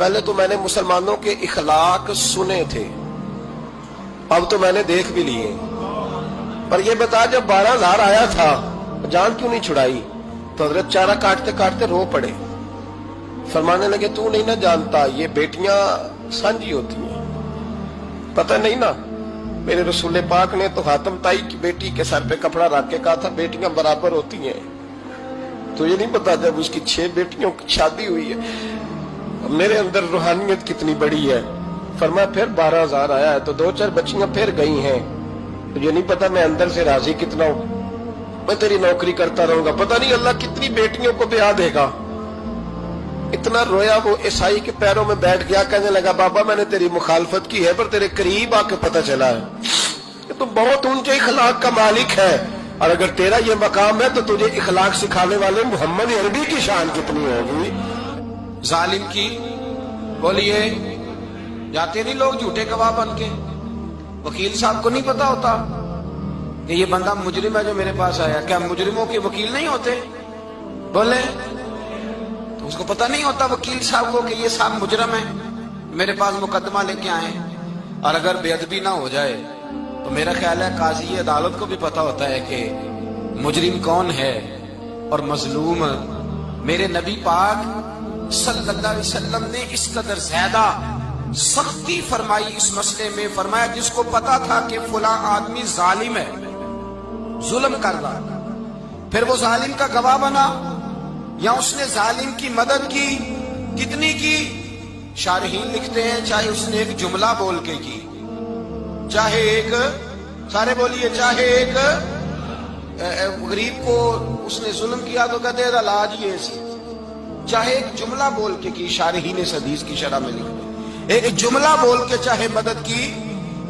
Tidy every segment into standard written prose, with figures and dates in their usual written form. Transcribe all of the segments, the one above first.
پہلے تو میں نے مسلمانوں کے اخلاق سنے تھے، اب تو میں نے دیکھ بھی لیے۔ پر یہ بتا جب 12,000 آیا تھا جان کیوں نہیں چھڑائی؟ تو حضرت چارہ کاٹتے کاٹتے رو پڑے، فرمانے لگے تو نہیں نہ جانتا یہ بیٹیاں سانجی ہوتی ہیں، پتہ نہیں نا؟ میرے رسول پاک نے تو خاتم تائی کی بیٹی کے سر پہ کپڑا رکھ کے کہا تھا بیٹیاں برابر ہوتی ہیں، تو یہ نہیں پتا جب اس کی 6 بیٹیوں کی شادی ہوئی ہے میرے اندر روحانیت کتنی بڑی ہے۔ فرمایا پھر 12,000 آیا ہے تو 2-4 بچیاں پھر گئی ہیں، تو یہ نہیں پتا میں اندر سے راضی کتنا ہوں، میں تیری نوکری کرتا رہوں گا، پتہ نہیں اللہ کتنی بیٹیوں کو بیاہ دے گا۔ اتنا رویا وہ عیسائی کے پیروں میں بیٹھ گیا، کہنے لگا بابا میں نے تیری مخالفت کی ہے پر تیرے قریب آ کے پتہ چلا ہے کہ تو بہت اونچے اخلاق کا مالک ہے، اور اگر تیرا یہ مقام ہے تو تجھے اخلاق سکھانے والے محمد عربی کی شان کتنی ہوگی۔ ظالم کی بولیے جاتے نہیں لوگ جھوٹے گواہ بن کے، وکیل صاحب کو نہیں پتا ہوتا کہ یہ بندہ مجرم ہے جو میرے پاس آیا، کیا مجرموں کے وکیل نہیں ہوتے؟ بولے تو اس کو پتا نہیں ہوتا وکیل صاحب کو کہ یہ صاحب مجرم ہے، میرے پاس مقدمہ لے کے آئے، اور اگر بے ادبی نہ ہو جائے تو میرا خیال ہے قاضی عدالت کو بھی پتا ہوتا ہے کہ مجرم کون ہے اور مظلوم۔ میرے نبی پاک صلی اللہ علیہ وسلم نے اس قدر زیادہ سختی فرمائی اس مسئلے میں، فرمایا جس کو پتا تھا کہ فلاں آدمی ظالم ہے، ظلم کر رہا، پھر وہ ظالم کا گواہ بنا یا اس نے ظالم کی مدد کی، کتنی کی؟ شارحین لکھتے ہیں چاہے اس نے ایک جملہ بول کے کی، چاہے ایک، سارے بولیے، چاہے ایک غریب کو اس نے ظلم کیا تو کہتے ہیں علاج یہ سی، چاہے ایک جملہ بول کے کی، شارحین اس حدیث کی شرح میں لکھتے ہیں ایک جملہ بول کے چاہے مدد کی،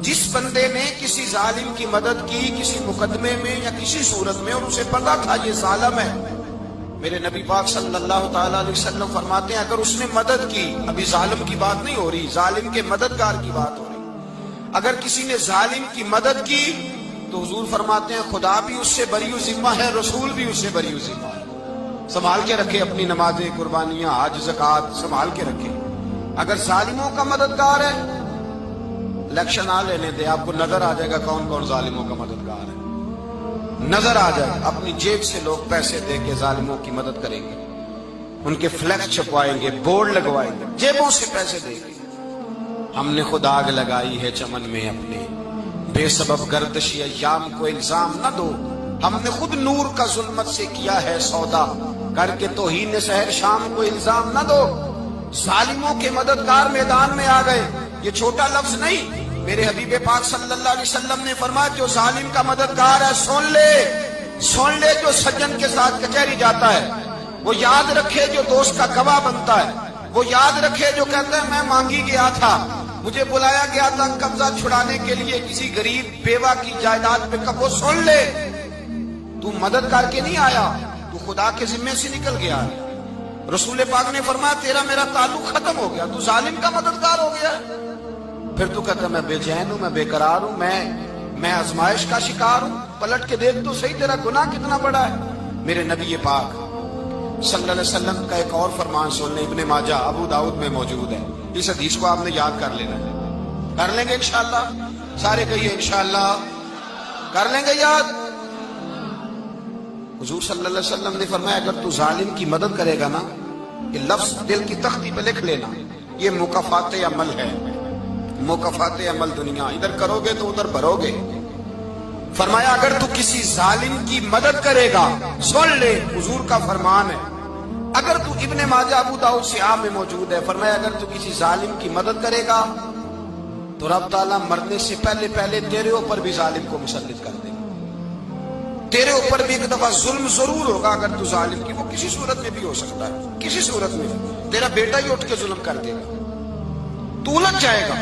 جس بندے نے کسی ظالم کی مدد کی کسی مقدمے میں یا کسی صورت میں اور اسے پتا تھا یہ ظالم ہے، میرے نبی پاک صلی اللہ تعالیٰ علیہ وسلم فرماتے ہیں اگر اس نے مدد کی، ابھی ظالم کی بات نہیں ہو رہی، ظالم کے مددگار کی بات ہو رہی، اگر کسی نے ظالم کی مدد کی تو حضور فرماتے ہیں خدا بھی اس سے بری و ذمہ ہے، رسول بھی اس سے بری و ذمہ ہے۔ سنبھال کے رکھے اپنی نمازیں، قربانیاں، حج، زکوٰۃ سنبھال کے رکھے۔ اگر ظالموں کا مددگار ہے، الیکشن آ لینے دے، آپ کو نظر آ جائے گا کون کون ظالموں کا مددگار ہے، نظر آ جائے گا۔ اپنی جیب سے لوگ پیسے دے کے ظالموں کی مدد کریں گے، ان کے فلیکس چھپوائیں گے، بورڈ لگوائیں گے، جیبوں سے پیسے دیں گے۔ ہم نے خود آگ لگائی ہے چمن میں اپنے، بے سبب گردشی ایام کو الزام نہ دو، ہم نے خود نور کا ظلمت سے کیا ہے سودا، کر کے توہین سحر شام کو الزام نہ دو۔ ظالموں کے مددگار میدان میں آ گئے، یہ چھوٹا لفظ نہیں، میرے حبیب پاک صلی اللہ علیہ وسلم نے فرمایا جو ظالم کا مددگار ہے سن لے جو سجن کے ساتھ کچہری جاتا ہے، وہ یاد رکھے جو دوست کا گواہ بنتا ہے، وہ یاد رکھے جو کہتا ہے میں مانگی گیا تھا، مجھے بلایا گیا تھا قبضہ چھڑانے کے لیے کسی غریب بیوہ کی جائیداد پہ، وہ سن لے تو مدد کر کے نہیں آیا، تو خدا کے ذمے سے نکل گیا۔ رسول پاک نے فرمایا تیرا میرا تعلق ختم ہو گیا، تو ظالم کا مددگار ہو گیا۔ پھر تو کہتا میں بے چین ہوں، میں بے قرار ہوں، میں آزمائش کا شکار ہوں، پلٹ کے دیکھ تو صحیح تیرا گناہ کتنا بڑا ہے۔ میرے نبی پاک صلی اللہ علیہ وسلم کا ایک اور فرمان سن لیں، ابن ماجہ ابو داؤد میں موجود ہے، اس حدیث کو آپ نے یاد کر لینا ہے، کر لیں گے انشاءاللہ، سارے کہیے انشاءاللہ کر لیں گے یاد۔ حضور صلی اللہ علیہ وسلم نے فرمایا اگر تو ظالم کی مدد کرے گا نا، یہ لفظ دل کی تختی پہ لکھ لینا، یہ مکافات عمل ہے، مکافات عمل دنیا، ادھر کرو گے تو ادھر بھرو گے۔ فرمایا اگر تو کسی ظالم کی مدد کرے گا، سن لے حضور کا فرمان ہے، اگر تو ابن ماجہ ابو داؤد صحاح میں موجود ہے، فرمایا اگر تو کسی ظالم کی مدد کرے گا تو رب تعالیٰ مرنے سے پہلے تیرے اوپر بھی ظالم کو مسلط کر دے گا، تیرے اوپر بھی ایک دفعہ ظلم ضرور ہوگا اگر تو ظالم کی، وہ کسی صورت میں بھی ہو سکتا ہے، کسی صورت میں تیرا بیٹا ہی اٹھ کے ظلم کر دے گا، تو الجھ جائے گا،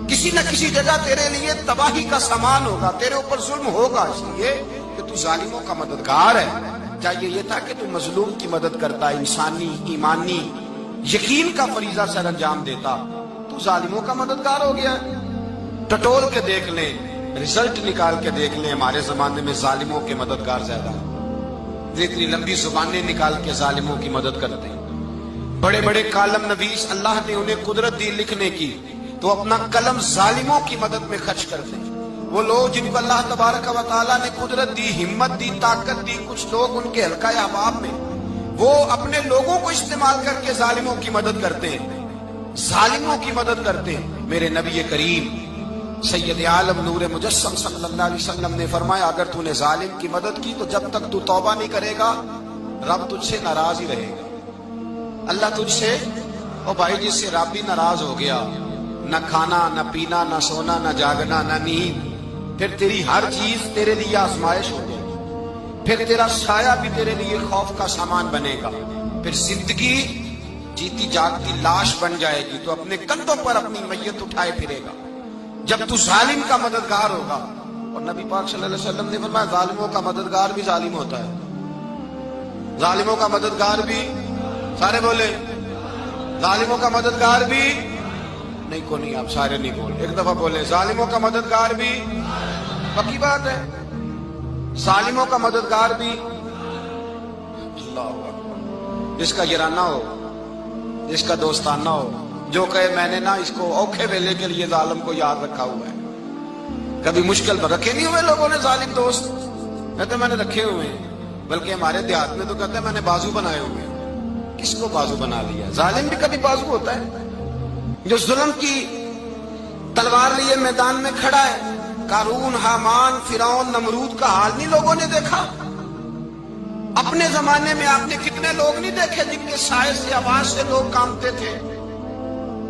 کسی نہ کسی جگہ تیرے لیے تباہی کا سامان ہوگا، تیرے اوپر ظلم ہوگا، اس لیے کہ تو ظالموں کا مددگار ہے۔ چاہیے یہ تھا کہ تو مظلوم کی مدد کرتا، انسانی ایمانی یقین کا فریضہ سر انجام دیتا، تو ظالموں کا مددگار ہو گیا۔ ٹٹول کے دیکھ لیں، رزلٹ نکال کے دیکھ لیں، ہمارے زمانے میں ظالموں کے مددگار زیادہ ہیں، اتنی لمبی زبانیں نکال کے ظالموں کی مدد کرتے ہیں۔ بڑے بڑے کالم نویس اللہ نے انہیں قدرت دی لکھنے کی، تو اپنا قلم ظالموں کی مدد میں خرچ کرتے ہیں۔ وہ لوگ جن کو اللہ تبارک و تعالیٰ نے قدرت دی، ہمت دی، طاقت دی، کچھ لوگ ان کے حلقہ احباب میں، وہ اپنے لوگوں کو استعمال کر کے ظالموں کی مدد کرتے ہیں، ظالموں کی مدد کرتے ہیں۔ میرے نبی کریم سید عالم نور مجسم صلی اللہ علیہ وسلم نے فرمایا، اگر تو نے ظالم کی مدد کی تو جب تک تو توبہ نہیں کرے گا رب تجھ سے ناراض ہی رہے گا۔ اللہ تجھ سے، اور بھائی جس سے رب بھی ناراض ہو گیا، نہ کھانا نہ پینا نہ سونا نہ جاگنا نہ نیند، پھر تیری ہر چیز تیرے لیے آزمائش ہو جائے گی، پھر تیرا سایہ بھی تیرے لیے خوف کا سامان بنے گا، پھر زندگی جیتی جاگتی لاش بن جائے گی، تو اپنے کندھوں پر اپنی میت اٹھائے پھرے گا جب تو ظالم کا مددگار ہوگا۔ اور نبی پاک صلی اللہ علیہ وسلم نے فرمایا، ظالموں کا مددگار بھی ظالم ہوتا ہے، ظالموں کا مددگار بھی، سارے بولے، ظالموں کا مددگار بھی نہیں، کو نہیں، آپ سارے نہیں بولے، ایک دفعہ بولے، ظالموں کا مددگار بھی، پکی بات ہے، ظالموں کا مددگار بھی۔ اللہ اکبر۔ جس کا یارانہ ہو، جس کا دوستانہ ہو، جو کہے میں نے نا اس کو اوکھے ویلے کے لیے ظالم کو یاد رکھا ہوا ہے۔ کبھی مشکل پر رکھے نہیں ہوئے لوگوں نے ظالم دوست، کہتے میں نے رکھے ہوئے ہیں، بلکہ ہمارے دیہات میں تو کہتے ہیں میں نے بازو بنائے ہوئے ہیں۔ کس کو بازو بنا لیا؟ ظالم بھی کبھی بازو ہوتا ہے، جو ظلم کی تلوار لیے میدان میں کھڑا ہے۔ قارون، حامان، فرعون، نمرود کا حال نہیں لوگوں نے دیکھا؟ اپنے زمانے میں آپ نے کتنے لوگ نہیں دیکھے جن کے سائے سے، آواز سے لوگ کانپتے تھے؟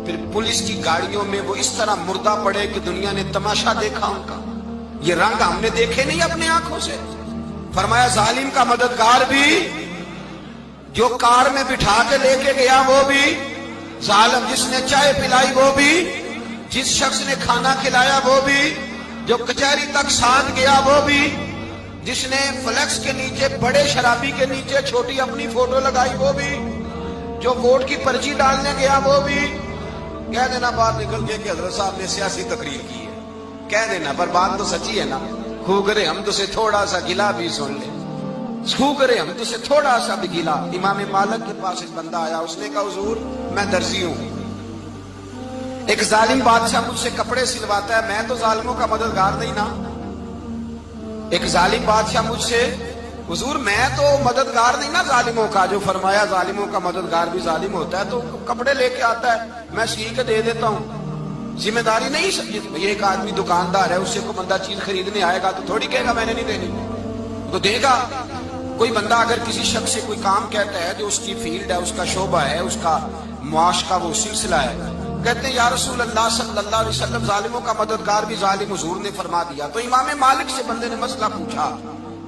پھر پولیس کی گاڑیوں میں وہ اس طرح مردہ پڑے کہ دنیا نے تماشا دیکھا ان کا۔ یہ رنگ ہم نے دیکھے نہیں اپنے آنکھوں سے۔ فرمایا ظالم کا مددگار بھی، جو کار میں بٹھا کے لے کے گیا وہ بھی ظالم، جس نے چائے پلائی وہ بھی، جس شخص نے کھانا کھلایا وہ بھی، جو کچہری تک ساتھ گیا وہ بھی، جس نے فلیکس کے نیچے، بڑے شرابی کے نیچے چھوٹی اپنی فوٹو لگائی وہ بھی، جو ووٹ کی پرچی ڈالنے گیا وہ بھی۔ کہہ دینا باہر نکل کے کہ حضرت صاحب نے سیاسی تقریر کی ہے، کہہ دینا، پر بات تو سچی ہے نا۔ خو کرے ہم تو سے تھوڑا سا گلا بھی سن لے، خو کرے ہم تو سے تھوڑا سا بھی گلا۔ امام مالک کے پاس ایک بندہ آیا، اس نے کہا حضور میں درزی ہوں، ایک ظالم بادشاہ مجھ سے کپڑے سلواتا ہے، میں تو ظالموں کا مددگار نہیں نا۔ ایک ظالم بادشاہ مجھ سے، حضور میں تو مددگار نہیں نا ظالموں کا، جو فرمایا ظالموں کا مددگار بھی ظالم ہوتا ہے، تو کپڑے لے کے آتا ہے میں سی کے دے دیتا ہوں، ذمہ داری نہیں سمجھی۔ یہ ایک آدمی دکاندار ہے، اس سے کوئی بندہ چیز خریدنے آئے گا تو تھوڑی کہے گا میں نے نہیں دینی، تو دے گا۔ کوئی بندہ اگر کسی شخص سے کوئی کام کہتا ہے جو اس کی فیلڈ ہے، اس کا شعبہ ہے، اس کا معاش کا وہ سلسلہ ہے، کہتے ہیں یا رسول اللہ صلی اللہ علیہ وسلم ظالموں کا مددگار بھی ظالم، حضور نے فرما دیا۔ تو امام مالک سے بندے نے مسئلہ پوچھا،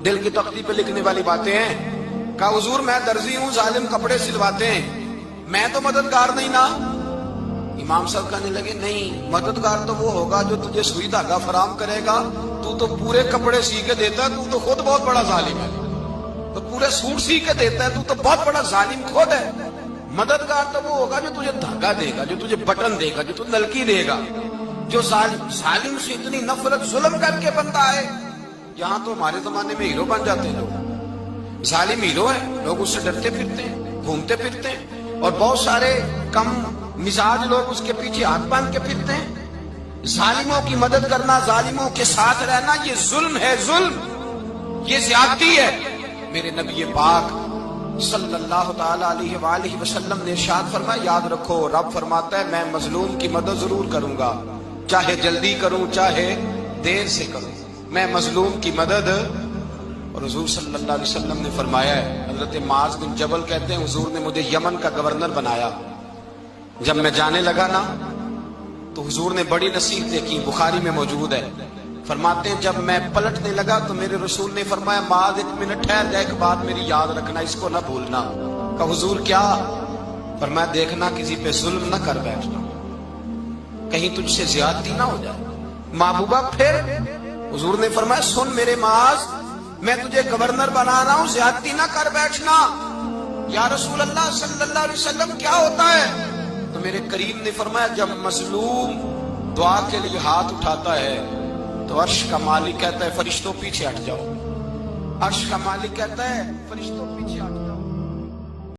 دل کی تختی پہ لکھنے والی باتیں ہیں، کہا حضور میں درزی ہوں، ظالم کپڑے سلواتے ہیں، میں تو مددگار نہیں نا۔ امام صاحب کہنے لگے نہیں، مددگار تو وہ ہوگا جو تجھے سوئی دھاگا فراہم کرے گا، تو پورے کپڑے سی کے دیتا ہے، تو خود بہت بڑا ظالم ہے، تو پورے سوٹ سی کے دیتا ہے، تو بہت بڑا ظالم خود ہے۔ مددگار تو وہ ہوگا جو تجھے دھاگا دے گا، جو تجھے بٹن دے گا، جو تجھے نلکی دے گا۔ جو ظالم سے اتنی نفرت ظلم کر کے بنتا ہے، یہاں تو ہمارے زمانے میں ہیرو بن جاتے ہیں لوگ، ظالم ہیرو ہے، لوگ اس سے ڈرتے پھرتے ہیں، گھومتے پھرتے ہیں، اور بہت سارے کم مزاج لوگ اس کے پیچھے ہاتھ باندھ کے پھرتے ہیں۔ ظالموں کی مدد کرنا، ظالموں کے ساتھ رہنا، یہ ظلم ہے، ظلم، یہ زیادتی ہے۔ میرے نبی پاک صلی اللہ تعالی علیہ وآلہ وسلم نے ارشاد فرمایا، یاد رکھو رب فرماتا ہے میں مظلوم کی مدد ضرور کروں گا، چاہے جلدی کروں چاہے دیر سے کروں، میں مظلوم کی مدد۔ اور حضور صلی اللہ علیہ وسلم نے فرمایا ہے، حضرت معاذ بن جبل کہتے ہیں حضور نے مجھے یمن کا گورنر بنایا، جب میں جانے لگا نا تو حضور نے بڑی نصیحتیں کی، بخاری میں موجود ہے، فرماتے ہیں جب میں پلٹنے لگا تو میرے رسول نے فرمایا معاذ ایک منٹ ٹھہر جا، ایک بات میری یاد رکھنا، اس کو نہ بھولنا۔ کہا حضور کیا؟ فرمایا دیکھنا کسی پہ ظلم نہ کر بیٹھنا، کہیں تجھ سے زیادتی نہ ہو جائے۔ محبوبہ پھر حضور نے فرمایا سن میرے معاذ، میں تجھے گورنر بنا رہا ہوں، زیادتی نہ کر بیٹھنا۔ یا رسول اللہ صلی اللہ علیہ وسلم کیا ہوتا ہے؟ تو میرے کریم نے فرمایا جب مظلوم دعا کے لیے ہاتھ اٹھاتا ہے تو عرش کا مالک کہتا ہے فرشتوں پیچھے ہٹ جاؤ، عرش کا مالک کہتا ہے فرشتوں پیچھے ہٹ جاؤ۔